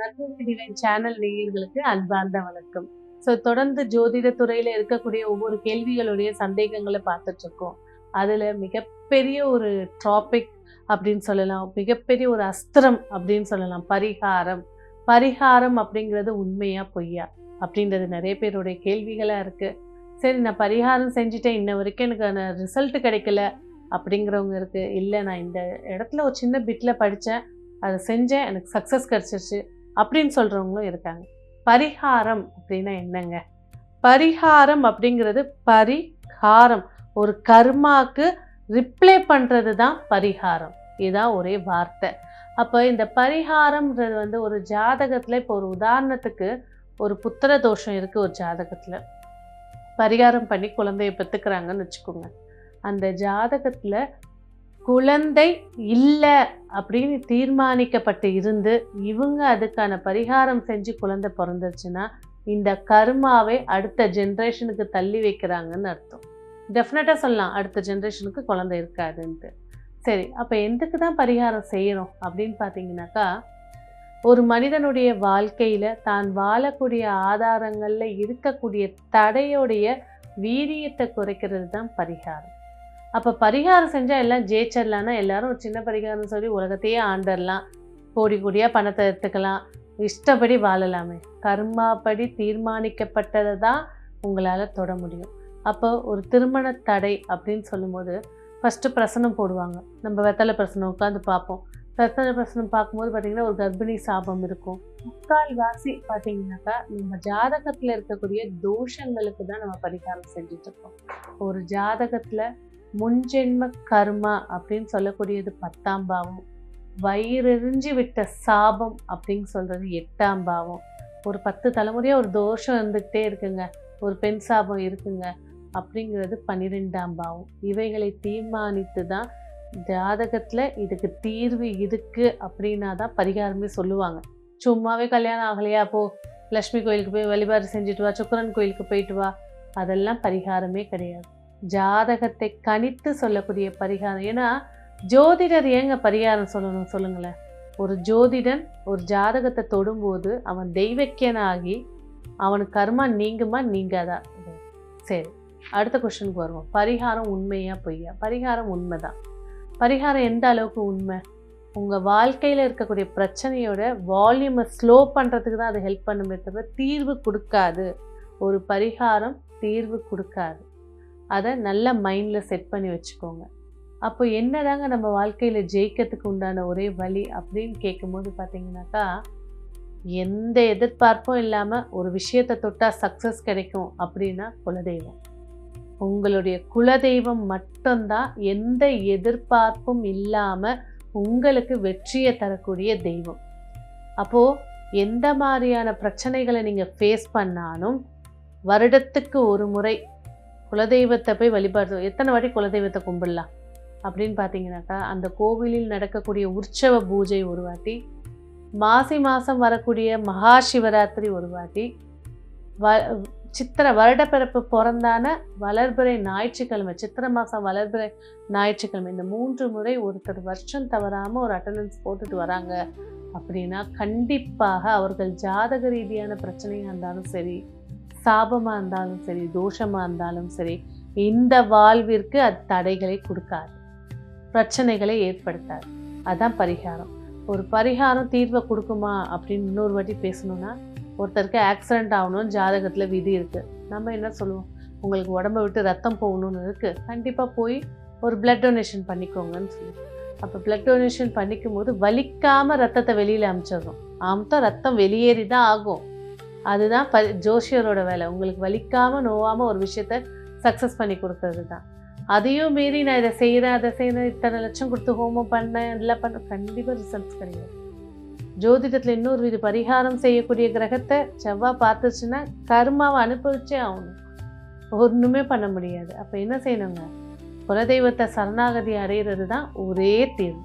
நற்பவி divine channel நேயர்களுக்கு அன்பார்ந்த வணக்கம். தொடர்ந்து ஜோதிட துறையில இருக்கக்கூடிய ஒவ்வொரு கேள்விகளுடைய சந்தேகங்களை பார்த்துட்டு இருக்கோம். அதுல மிகப்பெரிய ஒரு டாபிக் அப்படின்னு சொல்லலாம், மிகப்பெரிய ஒரு அஸ்திரம் அப்படின்னு சொல்லலாம், பரிகாரம். பரிகாரம் அப்படிங்கிறது உண்மையா பொய்யா அப்படின்றது நிறைய பேருடைய கேள்விகளா இருக்கு. சரி, நான் பரிகாரம் செஞ்சுட்டேன், இன்ன வரைக்கும் எனக்கு ரிசல்ட் கிடைக்கல அப்படிங்கிறவங்க இருக்கு. இல்லை, நான் இந்த இடத்துல ஒரு சின்ன பிட்ல படித்தேன், அதை செஞ்சேன், எனக்கு சக்ஸஸ் கிடச்சிருச்சு அப்படின்னு சொல்கிறவங்களும் இருக்காங்க. பரிகாரம் அப்படின்னா என்னங்க? பரிகாரம் அப்படிங்கிறது பரிகாரம், ஒரு கர்மாக்கு ரிப்ளை பண்ணுறது தான் பரிகாரம். இதுதான் ஒரே வார்த்தை. அப்போ இந்த பரிகாரம்ன்றது ஒரு ஜாதகத்தில், இப்போ ஒரு உதாரணத்துக்கு ஒரு புத்திர தோஷம் இருக்குது ஒரு ஜாதகத்தில், பரிகாரம் பண்ணி குழந்தைய பெற்றுக்கிறாங்கன்னு வச்சுக்கோங்க. அந்த ஜாதகத்தில் குழந்தை இல்லை அப்படின்னு தீர்மானிக்கப்பட்டு இருந்து இவங்க அதுக்கான பரிகாரம் செஞ்சு குழந்தை பிறந்துருச்சுன்னா இந்த கர்மாவை அடுத்த ஜென்ரேஷனுக்கு தள்ளி வைக்கிறாங்கன்னு அர்த்தம். டெஃபினட்டாக சொல்லலாம் அடுத்த ஜென்ரேஷனுக்கு குழந்தை இருக்காதுன்ட்டு. சரி, அப்போ எதுக்கு தான் பரிகாரம் செய்யணும் அப்படின்னு பார்த்தீங்கன்னாக்கா, ஒரு மனிதனுடைய வாழ்க்கையில் தான் வாழக்கூடிய ஆதாரங்களில் இருக்கக்கூடிய தடையோடைய வீரியத்தை குறைக்கிறது தான் பரிகாரம். அப்போ பரிகாரம் செஞ்சால் எல்லாம் ஜெயிச்சிடலான்னா, எல்லாரும் ஒரு சின்ன பரிகாரம் சொல்லி உலகத்தையே ஆண்டரலாம், கோடி கோடியாக பணத்தை எடுத்துக்கலாம், இஷ்டப்படி வாழலாமே. கர்மாப்படி தீர்மானிக்கப்பட்டதை தான் உங்களால் தொட முடியும். அப்போ ஒரு திருமண தடை அப்படின்னு சொல்லும்போது ஃபஸ்ட்டு பிரசனம் போடுவாங்க. நம்ம வெத்தலை பிரசனம் உட்காந்து பார்ப்போம். வெத்தலை பிரசனம் பார்க்கும்போது பார்த்திங்கன்னா ஒரு கர்ப்பிணி சாபம் இருக்கும். முக்கால்வாசி பார்த்திங்கனாக்கா நம்ம ஜாதகத்தில் இருக்கக்கூடிய தோஷங்களுக்கு தான் நம்ம பரிகாரம் செஞ்சிட்ருக்கோம். ஒரு ஜாதகத்தில் முன்ஜென்ம கர்மா அப்படின்னு சொல்லக்கூடியது 10ஆம் பாவம், வயிறெறிஞ்சு விட்ட சாபம் அப்படின்னு சொல்கிறது 8ஆம் பாவம். ஒரு 10 தலைமுறையாக ஒரு தோஷம் இருந்துகிட்டே இருக்குங்க, ஒரு பெண் சாபம் இருக்குங்க அப்படிங்கிறது 12ஆம் பாவம். இவைகளை தீர்மானித்து தான் ஜாதகத்தில் இதுக்கு தீர்வு இருக்குது அப்படின்னா தான் பரிகாரமே சொல்லுவாங்க. சும்மாவே கல்யாணம் ஆகலையா, அப்போது லக்ஷ்மி கோயிலுக்கு போய் வழிபாடு செஞ்சுட்டு வா, சுக்கிரன் கோயிலுக்கு போயிட்டு வா, அதெல்லாம் பரிகாரமே கிடையாது. ஜாதகத்தை கணித்து சொல்லக்கூடிய பரிகாரம். ஏன்னா ஜோதிடர் ஏங்க பரிகாரம் சொல்லணும் சொல்லுங்களேன்? ஒரு ஜோதிடன் ஒரு ஜாதகத்தை தொடும்போது அவன் தெய்வக்கியனாகி அவனுக்கு கர்மா நீங்குமா நீங்காதா? சரி, அடுத்த கொஸ்டினுக்கு வருவோம். பரிகாரம் உண்மையா பொய்யா? பரிகாரம் உண்மைதான். பரிகாரம் எந்த அளவுக்கு உண்மை? உங்கள் வாழ்க்கையில் இருக்கக்கூடிய பிரச்சனையோட வால்யூமை ஸ்லோ பண்ணுறதுக்கு தான் அது ஹெல்ப் பண்ணுமே தவிர தீர்வு கொடுக்காது. ஒரு பரிகாரம் தீர்வு கொடுக்காது. அதை நல்ல மைண்டில் செட் பண்ணி வச்சுக்கோங்க. அப்போ என்னதாங்க நம்ம வாழ்க்கையில் ஜெயிக்கிறதுக்கு உண்டான ஒரே வழி அப்படின்னு கேட்கும்போது பார்த்தீங்கன்னாக்கா, எந்த எதிர்பார்ப்பும் இல்லாமல் ஒரு விஷயத்தை தொட்டால் சக்ஸஸ் கிடைக்கும் அப்படின்னா குலதெய்வம். உங்களுடைய குலதெய்வம் மட்டும்தான் எந்த எதிர்பார்ப்பும் இல்லாமல் உங்களுக்கு வெற்றியை தரக்கூடிய தெய்வம். அப்போது எந்த மாதிரியான பிரச்சனைகளை நீங்கள் ஃபேஸ் பண்ணாலும் வருடத்துக்கு ஒரு முறை குலதெய்வத்தை போய் வழிபாடு. எத்தனை வாட்டி குலதெய்வத்தை கும்பிடலாம் அப்படின்னு பார்த்தீங்கன்னாக்கா, அந்த கோவிலில் நடக்கக்கூடிய உற்சவ பூஜை ஒரு வாட்டி, மாசி மாதம் வரக்கூடிய மகா சிவராத்திரி ஒரு வாட்டி, சித்திரை வருடப்பிறப்பு பிறந்தான வளர்பிறை ஞாயிற்றுக்கிழமை, சித்திரை மாதம் வளர்பிறை ஞாயிற்றுக்கிழமை, இந்த 3 முறை ஒருத்தர் வருஷம் தவறாமல் ஒரு அட்டண்டன்ஸ் போட்டுட்டு வராங்க அப்படின்னா கண்டிப்பாக அவர்கள் ஜாதக ரீதியான பிரச்சனையாக இருந்தாலும் சரி, சாபமாக இருந்தாலும் சரி, தோஷமாக இருந்தாலும் சரி, இந்த வாழ்விற்கு அது தடைகளை கொடுக்காது, பிரச்சனைகளை ஏற்படுத்தாது. அதுதான் பரிகாரம். ஒரு பரிகாரம் தீர்வை கொடுக்குமா அப்படின்னு இன்னொரு வாட்டி பேசணுன்னா, ஒருத்தருக்கு ஆக்சிடெண்ட் ஆகணும்னு ஜாதகத்தில் விதி இருக்குது. நம்ம என்ன சொல்லுவோம்? உங்களுக்கு உடம்பை விட்டு ரத்தம் போகணும்னு இருக்குது, கண்டிப்பாக போய் ஒரு பிளட் டொனேஷன் பண்ணிக்கோங்கன்னு சொல்லுவோம். அப்போ பிளட் டொனேஷன் பண்ணிக்கும் போது வலிக்காமல் ரத்தத்தை வெளியில் அனுப்பிச்சிடுறோம். ரத்தம் வெளியேறி தான் ஆகும். அதுதான் ஜோசியரோட வேலை. உங்களுக்கு வலிக்காமல் நோவாமல் ஒரு விஷயத்த சக்ஸஸ் பண்ணி கொடுக்கறது தான். அதையும் மீறி நான் இதை செய்கிறேன் அதை செய்கிறேன், இத்தனை லட்சம் கொடுத்து ஹோமம் பண்ணேன், இதெல்லாம் பண்ண, கண்டிப்பாக ரிசல்ட்ஸ் கிடையாது. ஜோதிடத்தில் இன்னொரு வித பரிகாரம் செய்யக்கூடிய கிரகத்தை செவ்வாய் பார்த்துச்சுன்னா கர்மாவை அனுபவிச்சே ஆகணும், ஒன்றுமே பண்ண முடியாது. அப்போ என்ன செய்யணுங்க? குலதெய்வத்தை சரணாகதி அடைகிறது தான் ஒரே தீர்வு.